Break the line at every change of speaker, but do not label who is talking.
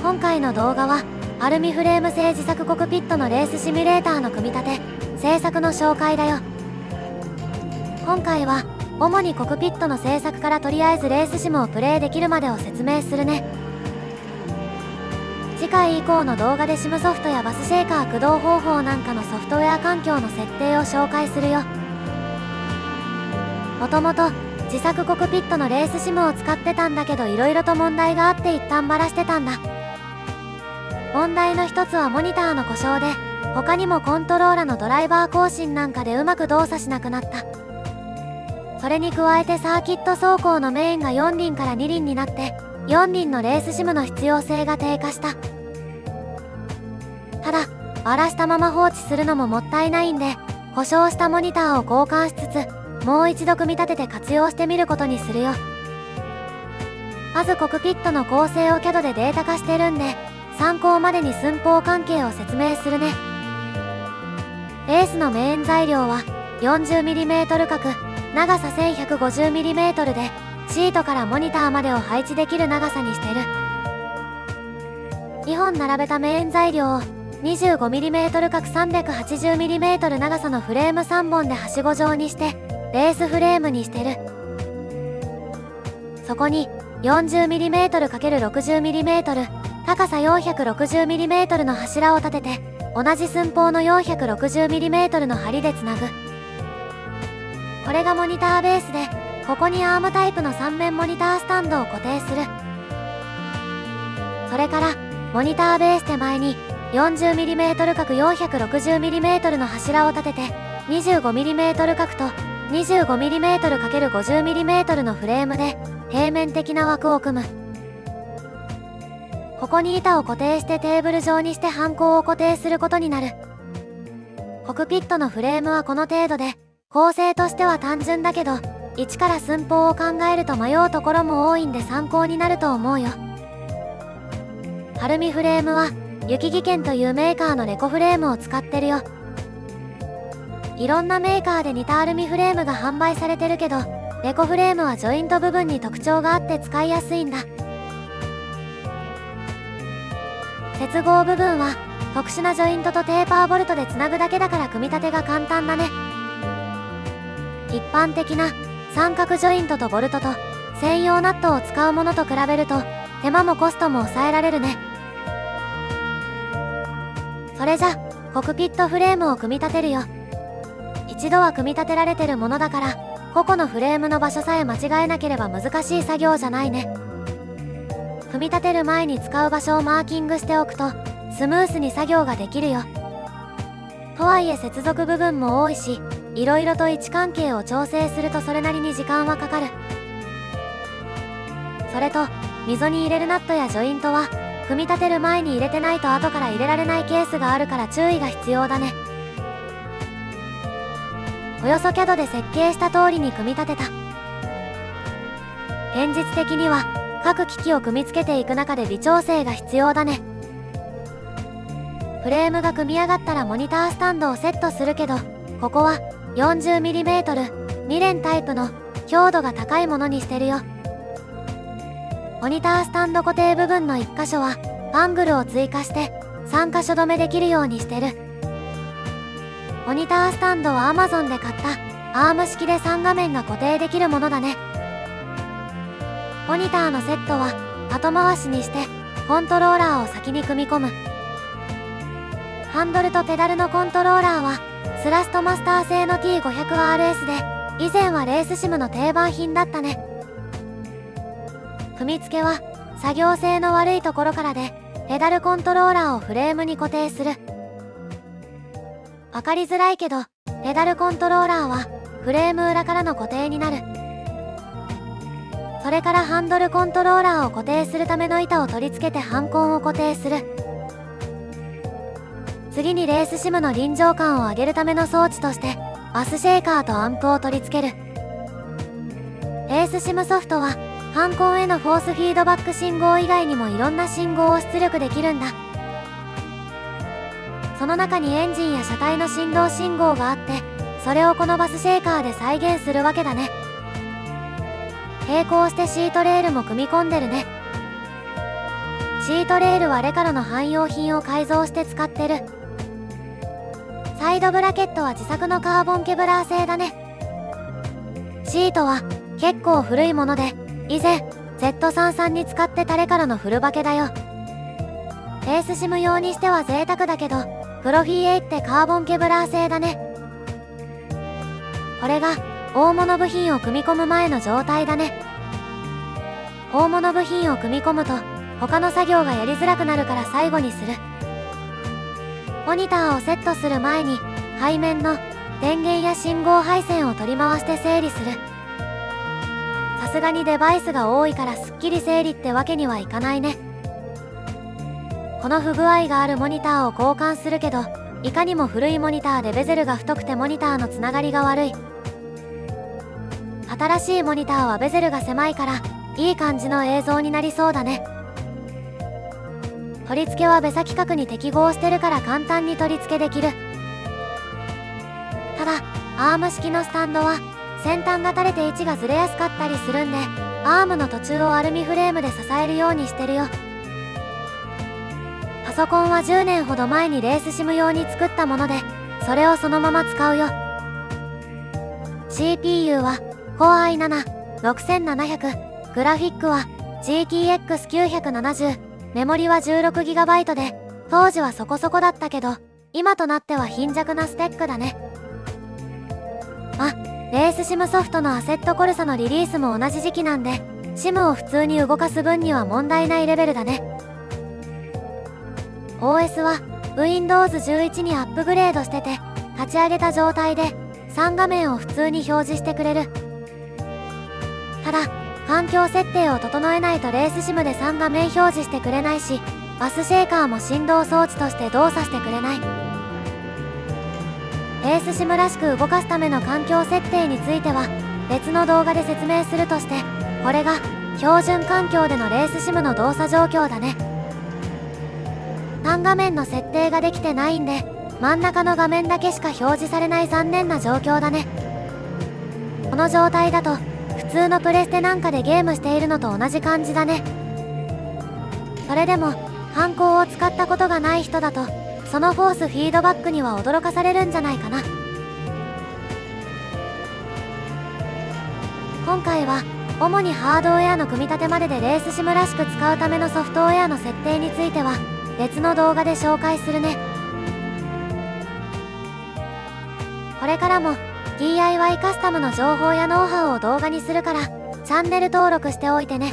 今回の動画はアルミフレーム製自作コクピットのレースシミュレーターの組み立て製作の紹介だよ。今回は主にコクピットの製作からとりあえずレースシムをプレイできるまでを説明するね。次回以降の動画でシムソフトやバスシェーカー駆動方法なんかのソフトウェア環境の設定を紹介するよ。もともと自作コクピットのレースシムを使ってたんだけど、いろいろと問題があって一旦バラしてたんだ。問題の一つはモニターの故障で、他にもコントローラのドライバー更新なんかでうまく動作しなくなった。それに加えてサーキット走行のメインが4輪から2輪になって4輪のレースシムの必要性が低下した。ただ荒らしたまま放置するのももったいないんで、故障したモニターを交換しつつもう一度組み立てて活用してみることにするよ。まずコクピットの構成を CAD でデータ化してるんで、参考までに寸法関係を説明するね。レースのメイン材料は 40mm 角、長さ 1150mm で、シートからモニターまでを配置できる長さにしてる。2本並べたメイン材料を 25mm 角 380mm 長さのフレーム3本ではしご状にしてレースフレームにしてる。そこに 40mm×60mm、高さ 460mm の柱を立てて同じ寸法の 460mm の針でつなぐ。これがモニターベースで、ここにアームタイプの3面モニタースタンドを固定する。それからモニターベース手前に 40mm 角 460mm の柱を立てて 25mm 角と 25mm×50mm のフレームで平面的な枠を組む。ここに板を固定してテーブル状にしてハンコを固定することになる。コクピットのフレームはこの程度で、構成としては単純だけど、一から寸法を考えると迷うところも多いんで参考になると思うよ。アルミフレームは雪技研というメーカーのレコフレームを使ってるよ。いろんなメーカーで似たアルミフレームが販売されてるけど、レコフレームはジョイント部分に特徴があって使いやすいんだ。接合部分は特殊なジョイントとテーパーボルトでつなぐだけだから組み立てが簡単だね。一般的な三角ジョイントとボルトと専用ナットを使うものと比べると手間もコストも抑えられるね。それじゃコクピットフレームを組み立てるよ。一度は組み立てられてるものだから、個々のフレームの場所さえ間違えなければ難しい作業じゃないね。組み立てる前に使う場所をマーキングしておくとスムースに作業ができるよ。とはいえ接続部分も多いし、いろいろと位置関係を調整するとそれなりに時間はかかる。それと溝に入れるナットやジョイントは組み立てる前に入れてないと後から入れられないケースがあるから注意が必要だね。およそ CAD で設計した通りに組み立てた。現実的には各機器を組み付けていく中で微調整が必要だね。フレームが組み上がったらモニタースタンドをセットするけど、ここは 40mm 2連タイプの強度が高いものにしてるよ。モニタースタンド固定部分の1箇所はアングルを追加して3箇所止めできるようにしてる。モニタースタンドは Amazon で買ったアーム式で3画面が固定できるものだね。モニターのセットは後回しにしてコントローラーを先に組み込む。ハンドルとペダルのコントローラーはスラストマスター製の T500RS で、以前はレースシムの定番品だったね。組み付けは作業性の悪いところからで、ペダルコントローラーをフレームに固定する。わかりづらいけど、ペダルコントローラーはフレーム裏からの固定になる。それからハンドルコントローラーを固定するための板を取り付けてハンコンを固定する。次にレースシムの臨場感を上げるための装置としてバスシェーカーとアンプを取り付ける。レースシムソフトはハンコンへのフォースフィードバック信号以外にもいろんな信号を出力できるんだ。その中にエンジンや車体の振動信号があって、それをこのバスシェーカーで再現するわけだね。並行してシートレールも組み込んでるね。シートレールはレカロの汎用品を改造して使ってる。サイドブラケットは自作のカーボンケブラー製だね。シートは結構古いもので、以前 Z33 に使ってたレカロのフルバケだよ。レースシム用にしては贅沢だけど、プロフィー8ってカーボンケブラー製だね。これが大物部品を組み込む前の状態だね。大物部品を組み込むと他の作業がやりづらくなるから最後にする。モニターをセットする前に背面の電源や信号配線を取り回して整理する。さすがにデバイスが多いからすっきり整理ってわけにはいかないね。この不具合があるモニターを交換するけど、いかにも古いモニターでベゼルが太くてモニターのつながりが悪い。新しいモニターはベゼルが狭いからいい感じの映像になりそうだね。取り付けはベサ規格に適合してるから簡単に取り付けできる。ただアーム式のスタンドは先端が垂れて位置がずれやすかったりするんで、アームの途中をアルミフレームで支えるようにしてるよ。パソコンは10年ほど前にレースシム用に作ったもので、それをそのまま使うよ。 CPU は Core i7-6700、グラフィックは GTX970、メモリは 16GB で、当時はそこそこだったけど今となっては貧弱なスペックだね。レースシムソフトのアセットコルサのリリースも同じ時期なんで、シムを普通に動かす分には問題ないレベルだね。OS は Windows 11にアップグレードしてて、立ち上げた状態で3画面を普通に表示してくれる。ただ環境設定を整えないとレースシムで3画面表示してくれないし、バスシェーカーも振動装置として動作してくれない。レースシムらしく動かすための環境設定については別の動画で説明するとして、これが標準環境でのレースシムの動作状況だね。3画面の設定ができてないんで、真ん中の画面だけしか表示されない残念な状況だね。この状態だと普通のプレステなんかでゲームしているのと同じ感じだね。それでもハンコを使ったことがない人だと、そのフォースフィードバックには驚かされるんじゃないかな。今回は主にハードウェアの組み立てまででレースシムらしく使うためのソフトウェアの設定については別の動画で紹介するね。これからも DIY カスタムの情報やノウハウを動画にするからチャンネル登録しておいてね。